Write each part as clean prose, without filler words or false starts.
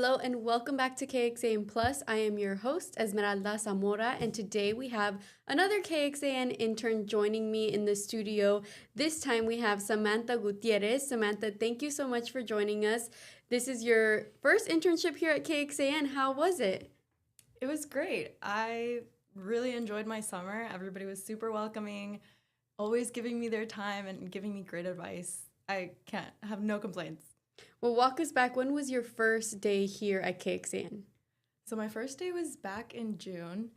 Hello and welcome back to KXAN Plus. I am your host, Esmeralda Zamora, and today we have another KXAN intern joining me in the studio. This time we have Samantha Gutierrez. Samantha, thank you so much for joining us. This is your first internship here at KXAN. How was it? It was great. I really enjoyed my summer. Everybody was super welcoming, always giving me their time and giving me great advice. I can't have no complaints. Well, walk us back. When was your first day here at KXAN? So my first day was back in June,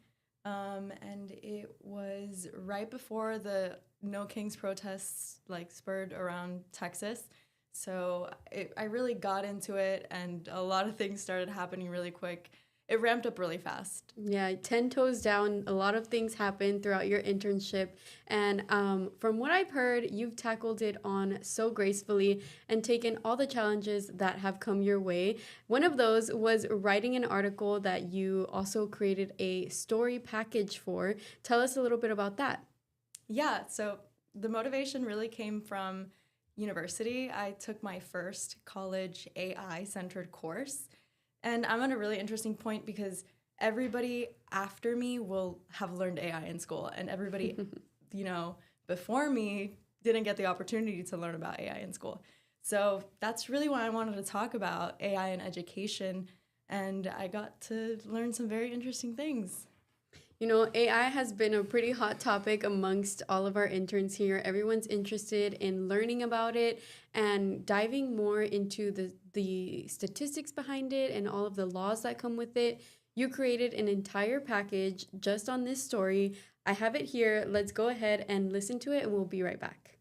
and it was right before the No Kings protests spurred around Texas. So I really got into it, and a lot of things started happening really quick. It ramped up really fast. Yeah, 10 toes down. A lot of things happened throughout your internship. And from what I've heard, you've tackled it on so gracefully and taken all the challenges that have come your way. One of those was writing an article that you also created a story package for. Tell us a little bit about that. Yeah, so the motivation really came from university. I took my first college AI centered course. And I'm at a really interesting point because everybody after me will have learned AI in school, and everybody, before me didn't get the opportunity to learn about AI in school. So that's really why I wanted to talk about AI in education, and I got to learn some very interesting things. You know, AI has been a pretty hot topic amongst all of our interns here. Everyone's interested in learning about it and diving more into the statistics behind it and all of the laws that come with it. You created an entire package just on this story. I have it here. Let's go ahead and listen to it, and we'll be right back.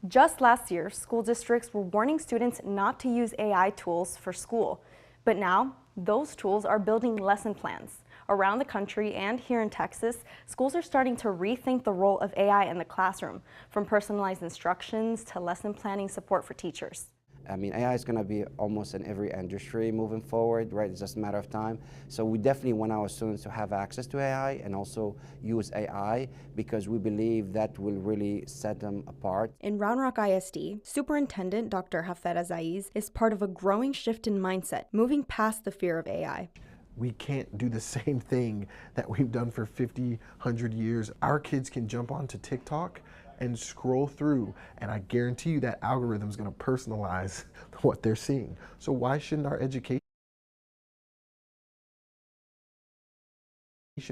Just last year, school districts were warning students not to use AI tools for school. But now, those tools are building lesson plans. Around the country and here in Texas, schools are starting to rethink the role of AI in the classroom, from personalized instructions to lesson planning support for teachers. I mean, AI is going to be almost in every industry moving forward, right? It's just a matter of time. So we definitely want our students to have access to AI and also use AI because we believe that will really set them apart. In Round Rock ISD, Superintendent Dr. Hafez Zaiz is part of a growing shift in mindset, moving past the fear of AI. We can't do the same thing that we've done for 50, 100 years. Our kids can jump onto TikTok and scroll through, and I guarantee you that algorithm is going to personalize what they're seeing. So why shouldn't our education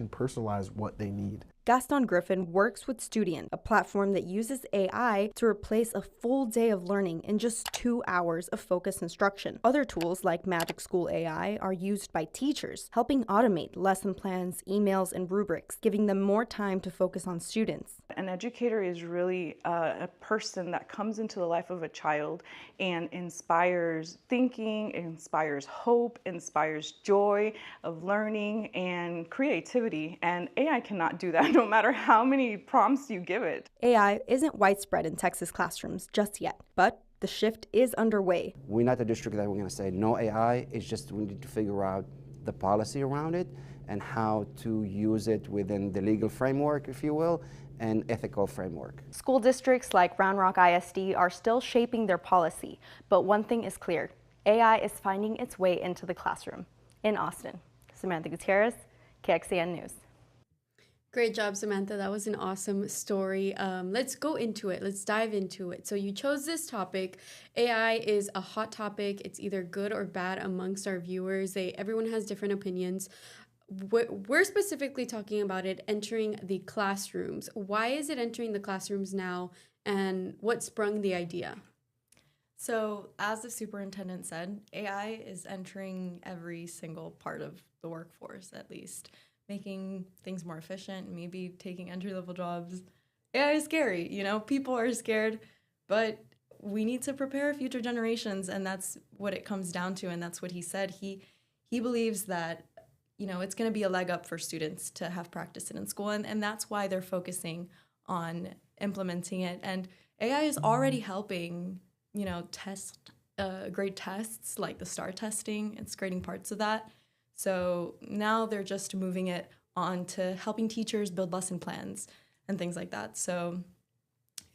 personalize what they need? Gaston Griffin works with Studient, a platform that uses AI to replace a full day of learning in just 2 hours of focused instruction. Other tools like Magic School AI are used by teachers, helping automate lesson plans, emails, and rubrics, giving them more time to focus on students. An educator is really a person that comes into the life of a child and inspires thinking, inspires hope, inspires joy of learning and creativity. And AI cannot do that no matter how many prompts you give it. AI isn't widespread in Texas classrooms just yet, but the shift is underway. We're not a district that we're going to say no AI. It's just we need to figure out the policy around it and how to use it within the legal framework, if you will, and ethical framework. School districts like Round Rock ISD are still shaping their policy, but one thing is clear: AI is finding its way into the classroom. In Austin, Samantha Gutierrez, KXAN News. Great job, Samantha. That was an awesome story. Let's go into it. Let's dive into it. So you chose this topic. AI is a hot topic. It's either good or bad amongst our viewers. Everyone has different opinions. We're specifically talking about it entering the classrooms. Why is it entering the classrooms now, and what sprung the idea? So, as the superintendent said, AI is entering every single part of the workforce, at least, making things more efficient, maybe taking entry-level jobs. AI is scary, people are scared, but we need to prepare future generations, and that's what it comes down to, and that's what he said. He believes that it's going to be a leg up for students to have practiced it in school, and that's why they're focusing on implementing it. And AI is already helping, test grade tests like the STAR testing. It's grading parts of that. So now they're just moving it on to helping teachers build lesson plans and things like that. So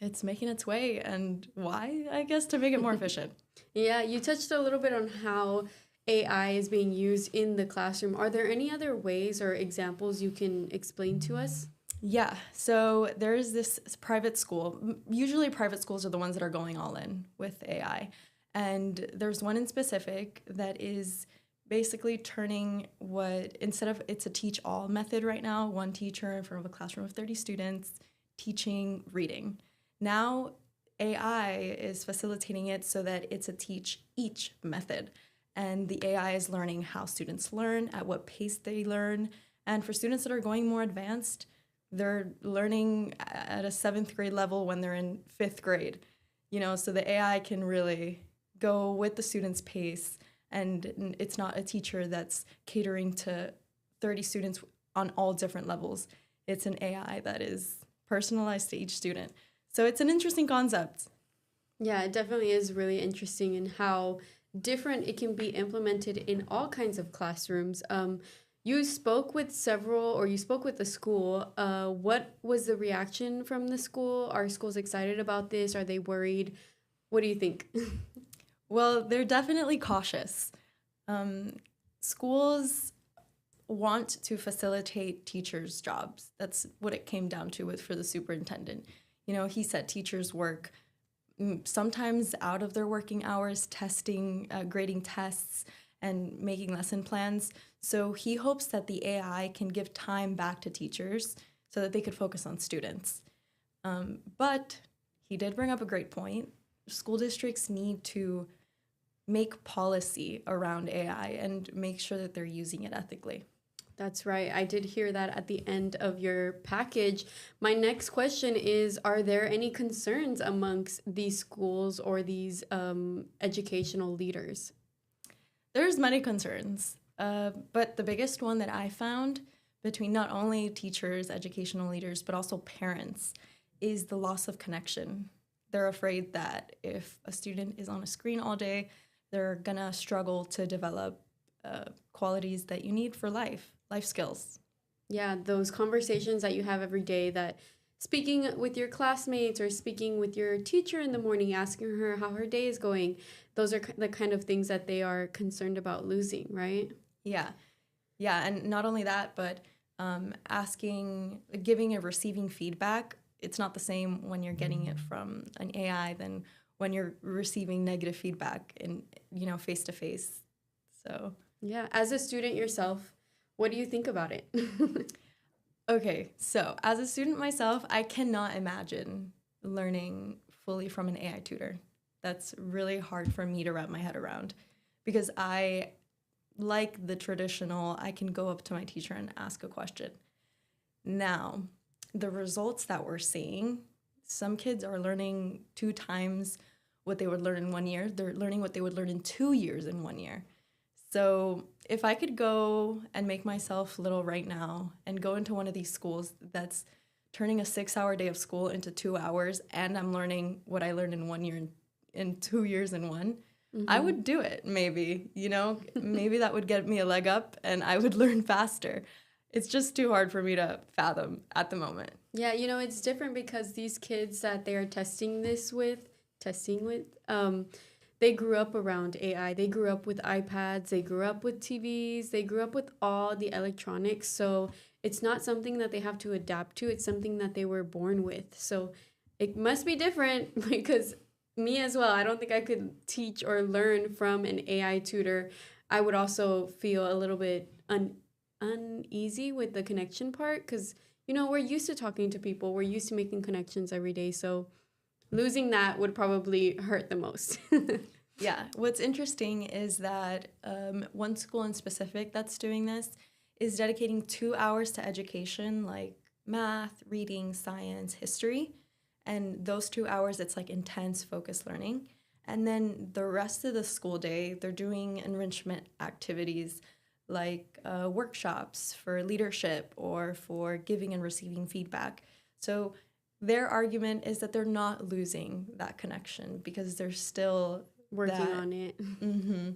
it's making its way, and why? I guess to make it more efficient. Yeah, you touched a little bit on how AI is being used in the classroom, are there any other ways or examples you can explain to us? Yeah, so there's this private school. Usually, private schools are the ones that are going all in with AI. And there's one in specific that is basically turning what, instead of it's a teach all method right now, one teacher in front of a classroom of 30 students teaching reading. Now, AI is facilitating it so that it's a teach each method. And the AI is learning how students learn, at what pace they learn. And for students that are going more advanced, they're learning at a 7th grade level when they're in 5th grade. So the AI can really go with the student's pace, and it's not a teacher that's catering to 30 students on all different levels. It's an AI that is personalized to each student. So it's an interesting concept. Yeah, it definitely is really interesting in how different it can be implemented in all kinds of classrooms. You spoke with the school. What was the reaction from the school? Are schools excited about this? Are they worried? What do you think? Well, they're definitely cautious. Schools want to facilitate teachers' jobs. That's what it came down to for the superintendent. He said teachers work sometimes out of their working hours, testing, grading tests, and making lesson plans. So he hopes that the AI can give time back to teachers so that they could focus on students. But he did bring up a great point. School districts need to make policy around AI and make sure that they're using it ethically. That's right. I did hear that at the end of your package. My next question is, are there any concerns amongst these schools or these educational leaders? There's many concerns, but the biggest one that I found between not only teachers, educational leaders, but also parents is the loss of connection. They're afraid that if a student is on a screen all day, they're gonna struggle to develop qualities that you need for life skills. Yeah, those conversations that you have every day, that speaking with your classmates or speaking with your teacher in the morning, asking her how her day is going, those are the kind of things that they are concerned about losing, right? Yeah. Yeah, and not only that, but giving and receiving feedback. It's not the same when you're getting it from an AI than when you're receiving negative feedback in, face to face. So, yeah, as a student yourself, what do you think about it? Okay, so as a student myself, I cannot imagine learning fully from an AI tutor. That's really hard for me to wrap my head around because I like the traditional, I can go up to my teacher and ask a question. Now, the results that we're seeing, some kids are learning 2 times what they would learn in 1 year. They're learning what they would learn in 2 years in 1 year. So if I could go and make myself little right now and go into one of these schools that's turning a 6-hour day of school into 2 hours, and I'm learning what I learned in 1 year in 2 years in one, I would do it, maybe. Maybe that would get me a leg up and I would learn faster. It's just too hard for me to fathom at the moment. Yeah, it's different because these kids that they are testing with, they grew up around AI. They grew up with iPads. They grew up with TVs. They grew up with all the electronics. So it's not something that they have to adapt to. It's something that they were born with. So it must be different because me as well, I don't think I could teach or learn from an AI tutor. I would also feel a little bit uneasy with the connection part because, we're used to talking to people. We're used to making connections every day. So losing that would probably hurt the most. Yeah. What's interesting is that one school in specific that's doing this is dedicating 2 hours to education, like math, reading, science, history. And those 2 hours, it's like intense focused learning. And then the rest of the school day, they're doing enrichment activities like workshops for leadership or for giving and receiving feedback. So their argument is that they're not losing that connection because they're still working on it.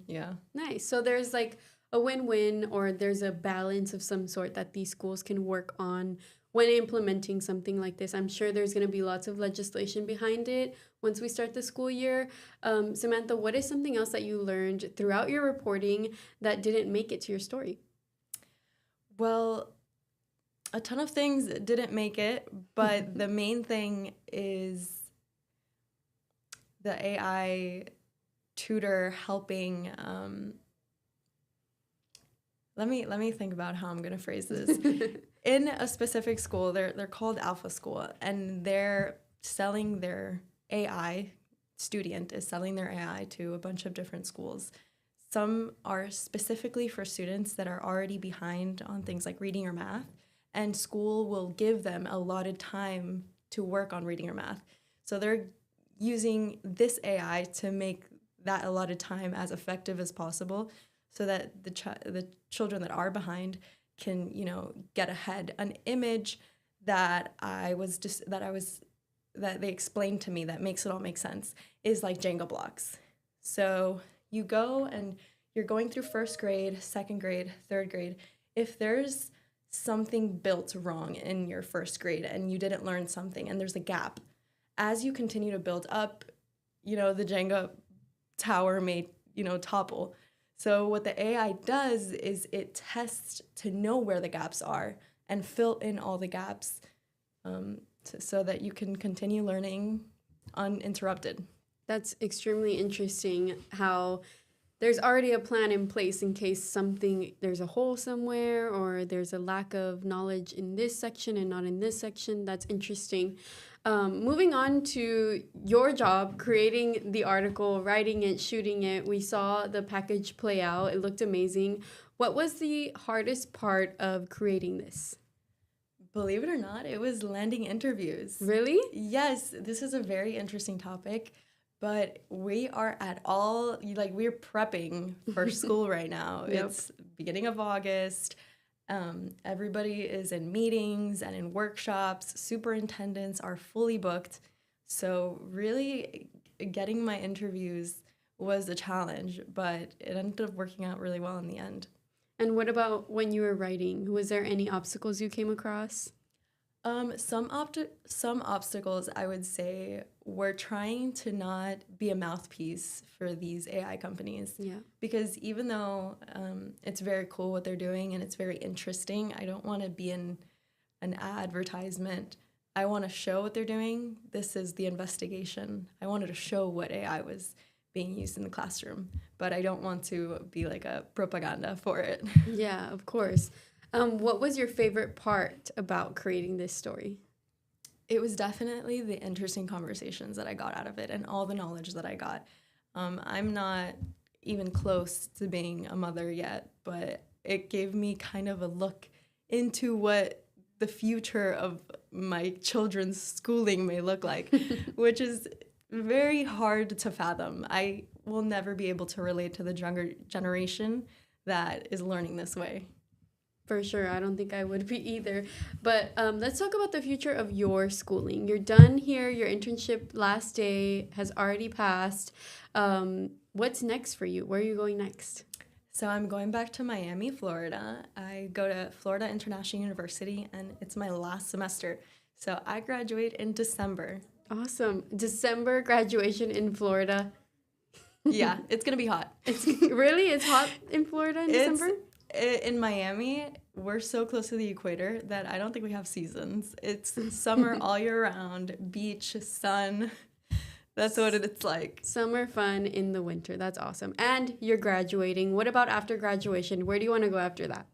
Yeah. Nice. So there's like a win-win, or there's a balance of some sort that these schools can work on when implementing something like this? I'm sure there's going to be lots of legislation behind it once we start the school year. Samantha, what is something else that you learned throughout your reporting that didn't make it to your story? Well, a ton of things didn't make it, but the main thing is the AI tutor helping. Let me think about how I'm gonna phrase this. In a specific school, they're called Alpha School, and they're selling their AI. Student is selling their AI to a bunch of different schools. Some are specifically for students that are already behind on things like reading or math, and school will give them allotted time to work on reading or math. So they're using this AI to make that allotted time as effective as possible so that the children that are behind can, get ahead. An image that they explained to me that makes it all make sense is like Jenga blocks. So you go and you're going through first grade, second grade, third grade. If there's something built wrong in your first grade and you didn't learn something and there's a gap, as you continue to build up, the Jenga tower may, topple. So what the AI does is it tests to know where the gaps are and fill in all the gaps so that you can continue learning uninterrupted. That's extremely interesting how there's already a plan in place in case there's a hole somewhere or there's a lack of knowledge in this section and not in this section. That's interesting. Moving on to your job, creating the article, writing it, shooting it. We saw the package play out. It looked amazing. What was the hardest part of creating this? Believe it or not, it was landing interviews. Really? Yes, this is a very interesting topic, but we are we're prepping for school right now. Yep. It's beginning of August. Everybody is in meetings and in workshops. Superintendents are fully booked. So really getting my interviews was a challenge, but it ended up working out really well in the end. And what about when you were writing? Was there any obstacles you came across? Some obstacles, I would say, were trying to not be a mouthpiece for these AI companies. Yeah. Because even though it's very cool what they're doing and it's very interesting, I don't want to be in an advertisement. I want to show what they're doing. This is the investigation. I wanted to show what AI was being used in the classroom, but I don't want to be like a propaganda for it. Yeah, of course. What was your favorite part about creating this story? It was definitely the interesting conversations that I got out of it and all the knowledge that I got. I'm not even close to being a mother yet, but it gave me kind of a look into what the future of my children's schooling may look like, which is very hard to fathom. I will never be able to relate to the younger generation that is learning this way. For sure. I don't think I would be either. But let's talk about the future of your schooling. You're done here. Your internship last day has already passed. What's next for you? Where are you going next? So I'm going back to Miami, Florida. I go to Florida International University, and it's my last semester. So I graduate in December. Awesome. December graduation in Florida. Yeah, it's going to be hot. It's hot in Florida in December? In Miami, we're so close to the equator that I don't think we have seasons. It's summer all year round, beach, sun. That's what it's like. Summer fun in the winter. That's awesome. And you're graduating. What about after graduation? Where do you want to go after that?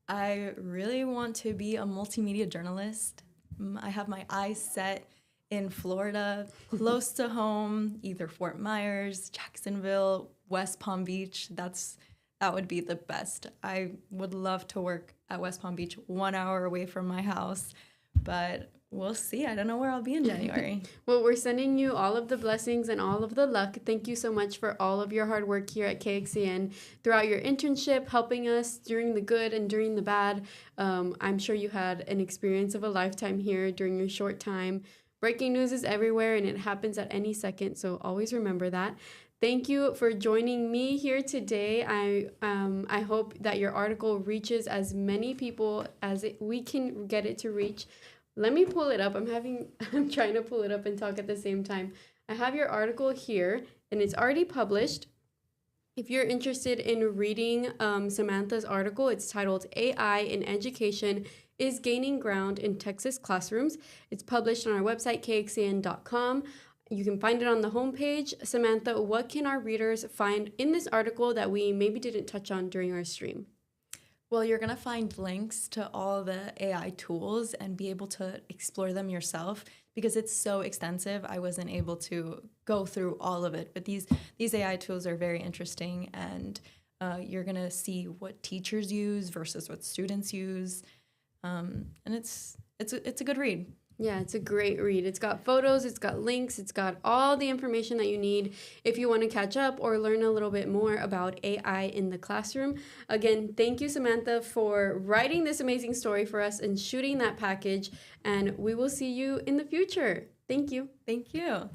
I really want to be a multimedia journalist. I have my eyes set in Florida, close to home, either Fort Myers, Jacksonville, West Palm Beach. That would be the best. I would love to work at West Palm Beach, 1 hour away from my house, but we'll see. I don't know where I'll be in January. Well, we're sending you all of the blessings and all of the luck. Thank you so much for all of your hard work here at KXCN throughout your internship, helping us during the good and during the bad. I'm sure you had an experience of a lifetime here during your short time. Breaking news is everywhere and it happens at any second, so always remember that. Thank you for joining me here today. I hope that your article reaches as many people as we can get it to reach. Let me pull it up. I'm trying to pull it up and talk at the same time. I have your article here, and it's already published. If you're interested in reading Samantha's article, it's titled AI in Education is Gaining Ground in Texas Classrooms. It's published on our website, kxan.com. You can find it on the homepage. Samantha, what can our readers find in this article that we maybe didn't touch on during our stream? Well, you're going to find links to all the AI tools and be able to explore them yourself because it's so extensive. I wasn't able to go through all of it, but these AI tools are very interesting, and you're going to see what teachers use versus what students use, and it's a good read. Yeah, it's a great read. It's got photos, it's got links, it's got all the information that you need if you want to catch up or learn a little bit more about AI in the classroom. Again, thank you, Samantha, for writing this amazing story for us and shooting that package. And we will see you in the future. Thank you. Thank you.